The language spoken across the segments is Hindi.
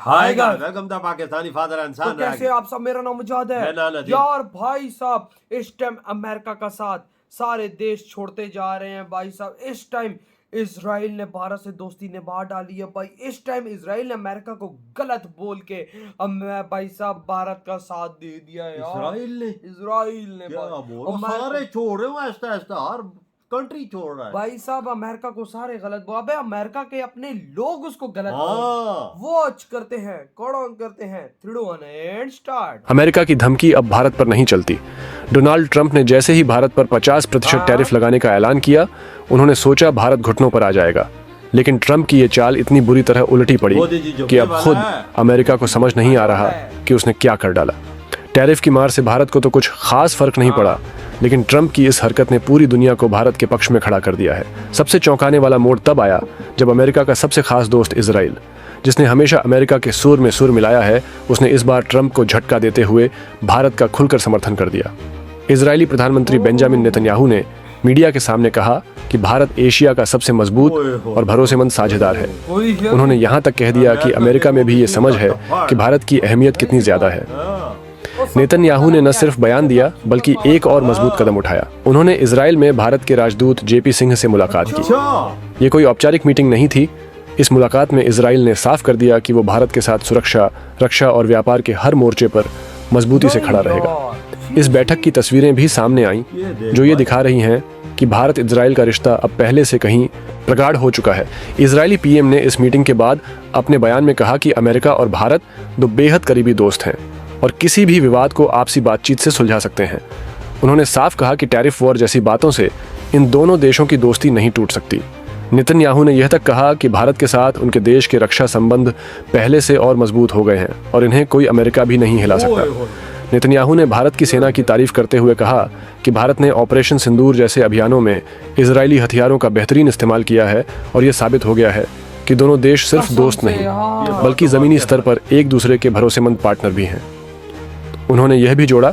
Hi guys, welcome the Pakistani father and son. तो कैसे आप सब? मेरा नाम मुजाद है यार। भाई साहब इस टाइम अमेरिका का साथ सारे देश छोड़ते जा रहे हैं भाई साहब। इस टाइम इजराइल ने भारत से दोस्ती निभा डाली है भाई। इस टाइम इजराइल ने अमेरिका को गलत बोल के भाई साहब भारत का साथ दे दिया है यार। इजराइल ने क्या बोल सारे छोड़ रहे हो, ऐसा ऐसा हर कंट्री छोड़ रहा है भाई साहब। अमेरिका को सारे गलत बोल, अबे अमेरिका के अपने लोग उसको गलत वॉच करते हैं, कौन करते हैं। 3, 2, 1 एंड स्टार्ट। अमेरिका की धमकी अब भारत पर नहीं चलती। डोनाल्ड ट्रंप ने जैसे ही भारत पर 50% टैरिफ लगाने का ऐलान किया, उन्होंने सोचा भारत घुटनों पर आ जाएगा। लेकिन ट्रंप की ये चाल इतनी बुरी तरह उलटी पड़ी कि अब खुद अमेरिका को समझ नहीं आ रहा कि उसने क्या कर डाला। टैरिफ की मार से भारत को तो कुछ खास फर्क नहीं पड़ा, लेकिन ट्रंप की इस हरकत ने पूरी दुनिया को भारत के पक्ष में खड़ा कर दिया है। सबसे चौंकाने वाला मोड़ तब आया जब अमेरिका का सबसे खास दोस्त इजराइल, जिसने हमेशा अमेरिका के सुर में सुर मिलाया है, उसने इस बार ट्रंप को झटका देते हुए भारत का खुलकर समर्थन कर दिया। इजरायली प्रधानमंत्री बेंजामिन नेतन्याहू ने मीडिया के सामने कहा कि भारत एशिया का सबसे मजबूत और भरोसेमंद साझेदार है। उन्होंने यहाँ तक कह दिया कि अमेरिका में भी ये समझ है कि भारत की अहमियत कितनी ज्यादा है। नेतन्याहू ने न सिर्फ बयान दिया बल्कि एक और मजबूत कदम उठाया। उन्होंने इजराइल में भारत के राजदूत जेपी सिंह से मुलाकात की। ये कोई औपचारिक मीटिंग नहीं थी। इस मुलाकात में इजराइल ने साफ कर दिया कि वो भारत के साथ सुरक्षा, रक्षा और व्यापार के हर मोर्चे पर मजबूती से खड़ा रहेगा। इस बैठक की तस्वीरें भी सामने आईं, जो ये दिखा रही हैं कि भारत इजराइल का रिश्ता अब पहले से कहीं प्रगाढ़ हो चुका है। इजरायली पीएम ने इस मीटिंग के बाद अपने बयान में कहा कि अमेरिका और भारत दो बेहद करीबी दोस्त हैं और किसी भी विवाद को आपसी बातचीत से सुलझा सकते हैं। उन्होंने साफ कहा कि टैरिफ वॉर जैसी बातों से इन दोनों देशों की दोस्ती नहीं टूट सकती। नेतन्याहू ने यह तक कहा कि भारत के साथ उनके देश के रक्षा संबंध पहले से और मजबूत हो गए हैं और इन्हें कोई अमेरिका भी नहीं हिला सकता। नेतन्याहू ने भारत की सेना की तारीफ करते हुए कहा कि भारत ने ऑपरेशन सिंदूर जैसे अभियानों में इजरायली हथियारों का बेहतरीन इस्तेमाल किया है और यह साबित हो गया है कि दोनों देश सिर्फ दोस्त नहीं बल्कि जमीनी स्तर पर एक दूसरे के भरोसेमंद पार्टनर भी हैं। उन्होंने यह भी जोड़ा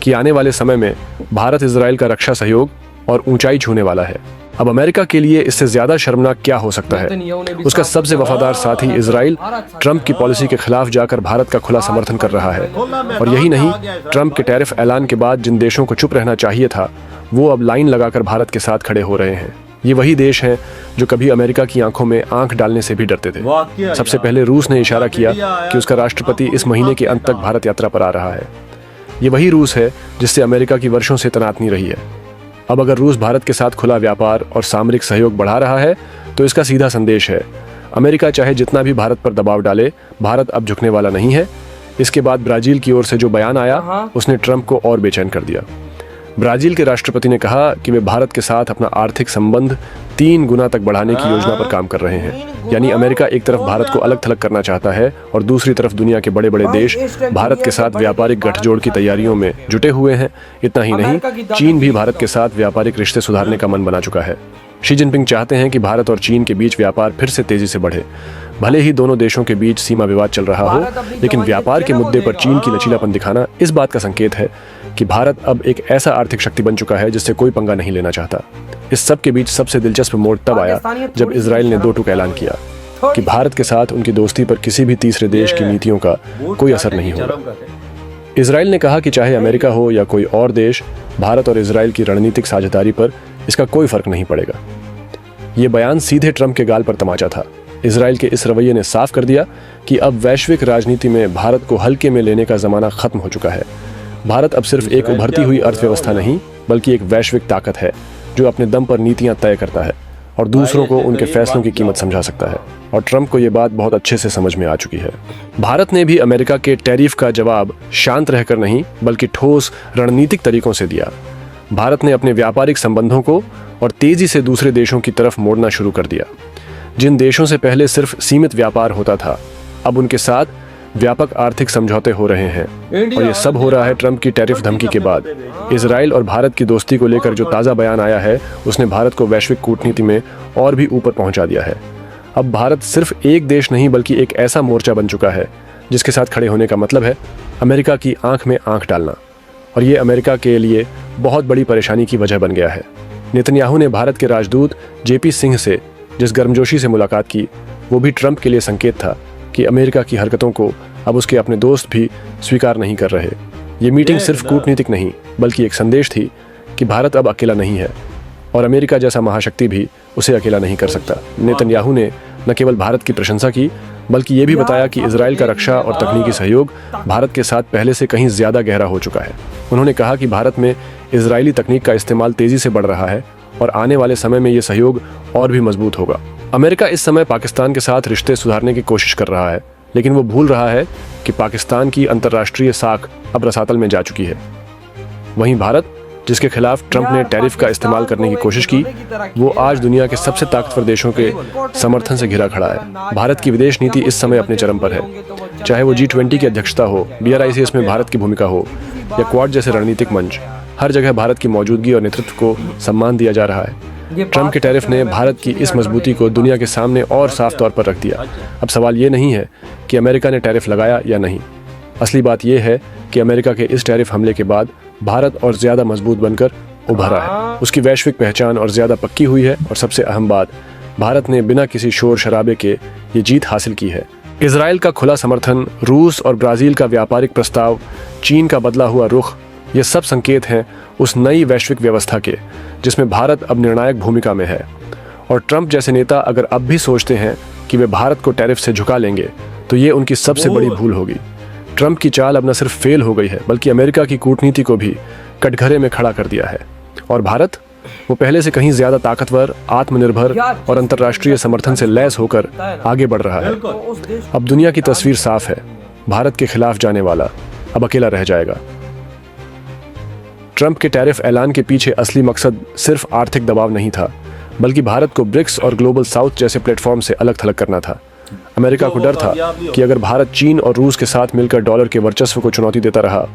कि आने वाले समय में भारत इजराइल का रक्षा सहयोग और ऊंचाई छूने वाला है। अब अमेरिका के लिए इससे ज्यादा शर्मनाक क्या हो सकता है। उसका सबसे वफादार साथी इजराइल ट्रंप की पॉलिसी के खिलाफ जाकर भारत का खुला समर्थन कर रहा है। और यही नहीं, ट्रंप के टैरिफ ऐलान के बाद जिन देशों को चुप रहना चाहिए था, वो अब लाइन लगाकर भारत के साथ खड़े हो रहे हैं। ये वही देश हैं जो कभी अमेरिका की आंखों में आंख डालने से भी डरते थे। सबसे पहले रूस ने इशारा किया कि उसका राष्ट्रपति इस महीने के अंत तक भारत यात्रा पर आ रहा है। ये वही रूस है जिससे अमेरिका की वर्षों से तनातनी रही है। अब अगर रूस भारत के साथ खुला व्यापार और सामरिक सहयोग बढ़ा रहा है तो इसका सीधा संदेश है, अमेरिका चाहे जितना भी भारत पर दबाव डाले, भारत अब झुकने वाला नहीं है। इसके बाद ब्राजील की ओर से जो बयान आया, उसने ट्रंप को और बेचैन कर दिया। ब्राजील के राष्ट्रपति ने कहा कि वे भारत के साथ अपना आर्थिक संबंध 3 गुना तक बढ़ाने की योजना पर काम कर रहे हैं। यानी अमेरिका एक तरफ भारत को अलग थलग करना चाहता है और दूसरी तरफ दुनिया के बड़े बड़े देश भारत के साथ व्यापारिक गठजोड़ की तैयारियों में जुटे हुए हैं। इतना ही नहीं, चीन भी भारत के साथ व्यापारिक रिश्ते सुधारने का मन बना चुका है। शी जिनपिंग चाहते हैं कि भारत और चीन के बीच व्यापार फिर से तेजी से बढ़े। भले ही दोनों देशों के बीच सीमा विवाद चल रहा हो, लेकिन व्यापार के मुद्दे पर चीन की लचीलापन दिखाना इस बात का संकेत है कि भारत अब एक ऐसा आर्थिक शक्ति बन चुका है जिससे कोई पंगा नहीं लेना चाहता। इस सब के बीच सबसे दिलचस्प मोड़ तब आया जब इजराइल ने 2 टूक ऐलान किया कि भारत के साथ उनकी दोस्ती पर किसी भी तीसरे देश की नीतियों का कोई असर नहीं होगा। इजराइल ने कहा कि चाहे अमेरिका हो या कोई और देश, भारत और इजराइल की रणनीतिक साझेदारी पर इसका कोई फर्क नहीं पड़ेगा। ये बयान सीधे ट्रंप के गाल पर तमाचा था। इजराइल के इस रवैये ने साफ कर दिया कि अब वैश्विक राजनीति में भारत को हल्के में लेने का जमाना खत्म हो चुका है। भारत अब सिर्फ एक उभरती हुई अर्थव्यवस्था नहीं बल्कि एक वैश्विक ताकत है जो अपने दम पर नीतियां तय करता है और दूसरों को उनके फैसलों की कीमत समझा सकता है। और ट्रंप को ये बात बहुत अच्छे से समझ में आ चुकी है। भारत ने भी अमेरिका के टैरिफ का जवाब शांत रहकर नहीं बल्कि ठोस रणनीतिक तरीकों से दिया। भारत ने अपने व्यापारिक संबंधों को और तेजी से दूसरे देशों की तरफ मोड़ना शुरू कर दिया। जिन देशों से पहले सिर्फ सीमित व्यापार होता था, अब उनके साथ व्यापक आर्थिक समझौते हो रहे हैं। और ये सब हो रहा है ट्रंप की टैरिफ धमकी के बाद। इजराइल और भारत की दोस्ती को लेकर जो ताज़ा बयान आया है, उसने भारत को वैश्विक कूटनीति में और भी ऊपर पहुंचा दिया है। अब भारत सिर्फ एक देश नहीं बल्कि एक ऐसा मोर्चा बन चुका है जिसके साथ खड़े होने का मतलब है अमेरिका की आंख में आंख डालना। और ये अमेरिका के लिए बहुत बड़ी परेशानी की वजह बन गया है। नेतन्याहू ने भारत के राजदूत जेपी सिंह से जिस गर्मजोशी से मुलाकात की, वो भी ट्रंप के लिए संकेत था कि अमेरिका की हरकतों को अब उसके अपने दोस्त भी स्वीकार नहीं कर रहे। ये मीटिंग सिर्फ कूटनीतिक नहीं बल्कि एक संदेश थी कि भारत अब अकेला नहीं है और अमेरिका जैसा महाशक्ति भी उसे अकेला नहीं कर सकता। नेतन्याहू ने न केवल भारत की प्रशंसा की बल्कि ये भी बताया कि इजराइल का रक्षा और तकनीकी सहयोग भारत के साथ पहले से कहीं ज्यादा गहरा हो चुका है। उन्होंने कहा कि भारत में इजरायली तकनीक का इस्तेमाल तेजी से बढ़ रहा है और आने वाले समय में ये सहयोग और भी मजबूत होगा। अमेरिका इस समय पाकिस्तान के साथ रिश्ते सुधारने की कोशिश कर रहा है, लेकिन वो भूल रहा है कि पाकिस्तान की अंतर्राष्ट्रीय साख अब रसातल में जा चुकी है। वहीं भारत, जिसके खिलाफ ट्रंप ने टैरिफ का इस्तेमाल करने की कोशिश की, वो आज दुनिया के सबसे ताकतवर देशों के समर्थन से घिरा खड़ा है। भारत की विदेश नीति इस समय अपने चरम पर है। चाहे वो G20 की अध्यक्षता हो, BRICS में भारत की भूमिका हो या क्वाड जैसे रणनीतिक मंच, हर जगह भारत की मौजूदगी और नेतृत्व को सम्मान दिया जा रहा है। ट्रंप के टैरिफ ने भारत की इस मजबूती को दुनिया के सामने और साफ तौर पर रख दिया। अब सवाल ये नहीं है कि अमेरिका ने टैरिफ लगाया या नहीं। असली बात यह है कि अमेरिका के इस टैरिफ हमले के बाद भारत और ज्यादा मजबूत बनकर उभरा है। उसकी वैश्विक पहचान और ज्यादा पक्की हुई है और सबसे अहम बात, भारत ने बिना किसी शोर शराबे के ये जीत हासिल की है। इजराइल का खुला समर्थन, रूस और ब्राजील का व्यापारिक प्रस्ताव, चीन का बदला हुआ रुख, ये सब संकेत हैं उस नई वैश्विक व्यवस्था के जिसमें भारत अब निर्णायक भूमिका में है। और ट्रंप जैसे नेता अगर अब भी सोचते हैं कि वे भारत को टैरिफ से झुका लेंगे तो ये उनकी सबसे बड़ी भूल होगी। ट्रंप की चाल अब न सिर्फ फेल हो गई है बल्कि अमेरिका की कूटनीति को भी कटघरे में खड़ा कर दिया है। और भारत, वो पहले से कहीं ज्यादा ताकतवर, आत्मनिर्भर और अंतर्राष्ट्रीय समर्थन से लैस होकर आगे बढ़ रहा है। अब दुनिया की तस्वीर साफ है, भारत के खिलाफ जाने वाला अब अकेला रह जाएगा। ट्रंप के टैरिफ ऐलान के पीछे असली मकसद सिर्फ आर्थिक दबाव नहीं था बल्कि भारत को ब्रिक्स और ग्लोबल साउथ जैसे प्लेटफॉर्म से अलग थलग करना था। अमेरिका को डर था कि अगर भारत चीन और रूस के साथ मिलकर डॉलर के वर्चस्व को चुनौती देता रहा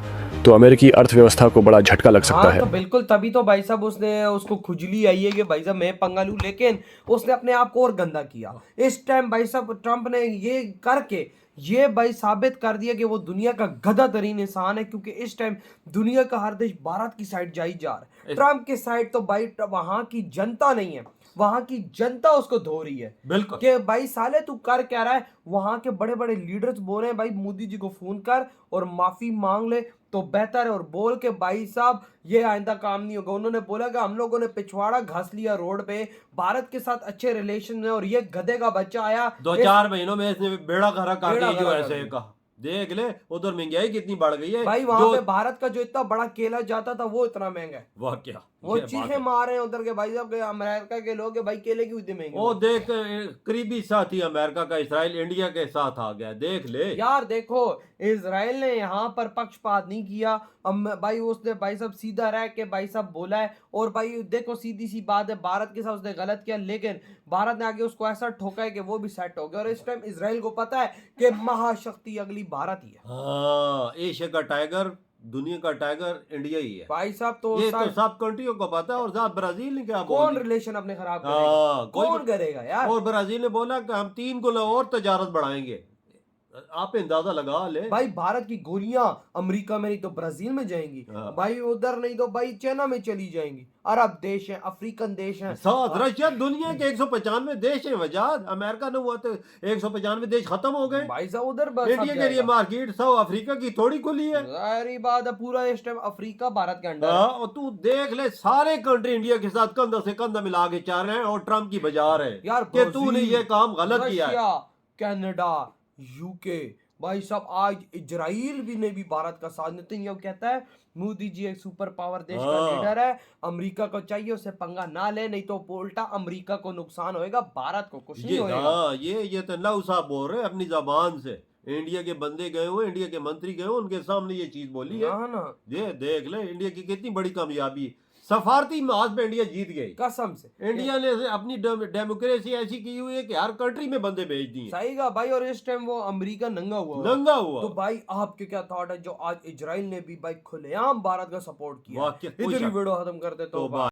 तो अमेरिकी अर्थव्यवस्था को बड़ा झटका लग सकता है। तो बिल्कुल, तभी तो भाई साहब उसको खुजली आई है कि भाई साहब मैं पंगा लूं, लेकिन उसने अपने आप को और गंदा किया। इस टाइम भाई साहब ट्रंप ने ये करके ये भाई साबित कर दिया कि वो दुनिया का गधा तरीन इंसान है, क्योंकि इस टाइम दुनिया का हर देश भारत की साइड जा ही जा रहा है। ट्रंप की साइड तो भाई वहां की जनता नहीं है, वहां की जनता उसको धो रही है। बिल्कुल कि भाई साले तू कर क्या रहा है। वहां के बड़े बड़े लीडर्स बोल रहे हैं भाई मोदी जी को फोन कर और माफी मांग ले तो बेहतर है, और बोल के भाई साहब ये आइंदा काम नहीं होगा। उन्होंने बोला कि हम लोगों ने पिछवाड़ा घास लिया रोड पे, भारत के साथ अच्छे रिलेशन में, और ये गधे का बच्चा आया 2-4 महीनों में इसने बेड़ा गर्क कर दिया। जो ऐसे का देख ले, उधर महंगाई कितनी बढ़ गई है भाई। वहां पे भारत का जो इतना बड़ा केला जाता था वो इतना महंगा है। वाह क्या वो चीखें मार रहे हैं उधर के भाई साहब, अमेरिका के लोग भाई केले क्यों इतने महंगे। वो देख, करीबी साथी अमेरिका का इजराइल इंडिया के साथ आ गया। देख ले यार, देखो इजराइल ने यहाँ पर पक्षपात नहीं किया भाई। उसने भाई साहब सीधा रह के भाई साहब बोला है, और भाई देखो सीधी सी बात है, भारत के साथ उसने गलत किया, लेकिन भारत ने आगे उसको ऐसा ठोका है कि वो भी सेट हो गया। और इस टाइम इजराइल को पता है कि महाशक्ति अगली भारत ही है। हाँ, एशिया का टाइगर, दुनिया का टाइगर इंडिया ही है भाई साहब। तो ये तो सब कंट्रियों को पता है। और साथ ब्राजील ने क्या बोला, कौन रिलेशन अपने खराब करेगा, कौन करेगा यार। और ब्राजील ने बोला कि हम 3 गुना और तजारत बढ़ाएंगे। आप अंदाजा लगा ले भाई, भारत की गोलियां अमेरिका में नहीं तो ब्राजील में जाएंगी भाई, उधर नहीं तो भाई चाइना में चली जाएंगी। अरब देश है, अफ्रीकन देश है, साथ रशिया, दुनिया के 195 देश है। वजह अमेरिका ने हुआ तो 195 देश खत्म हो गए भाई साहब। उधर इंडिया के लिए मार्केट साउथ अफ्रीका की थोड़ी खुली है। सारी बात है, पूरा इस टाइम अफ्रीका भारत के अंडर है। और तू देख ले, सारे कंट्री इंडिया के साथ कंधा से कंधा मिला के चल रहे हैं, और ट्रंप की बाजार है यार कि तूने ये काम गलत किया है। कनाडा, यूके भाई साहब, आज इजराइल भी ने भी भारत का साथ। नेतन्याहू कहता है मोदी जी एक सुपर पावर देश का लीडर है, अमेरिका को चाहिए उससे पंगा ना ले, नहीं तो उल्टा अमेरिका को नुकसान होएगा, भारत को कुछ नहीं होएगा। ये तो नौ साहब बोल रहे अपनी जबान से। इंडिया के बंदे गए हुए, इंडिया के मंत्री गए हुए, उनके सामने ये चीज बोली है ना। ये देख ले इंडिया की कितनी बड़ी कामयाबी। सफारती महाज पे इंडिया जीत गई कसम से। इंडिया ने अपनी डेमोक्रेसी ऐसी की हुई है कि हर कंट्री में बंदे भेज दिए। सही का भाई। और इस टाइम वो अमेरिका नंगा हुआ तो भाई आपके क्या थॉट है जो आज इजराइल ने भी भाई खुलेआम भारत का सपोर्ट किया। इधर ही वीडियो खत्म करते तो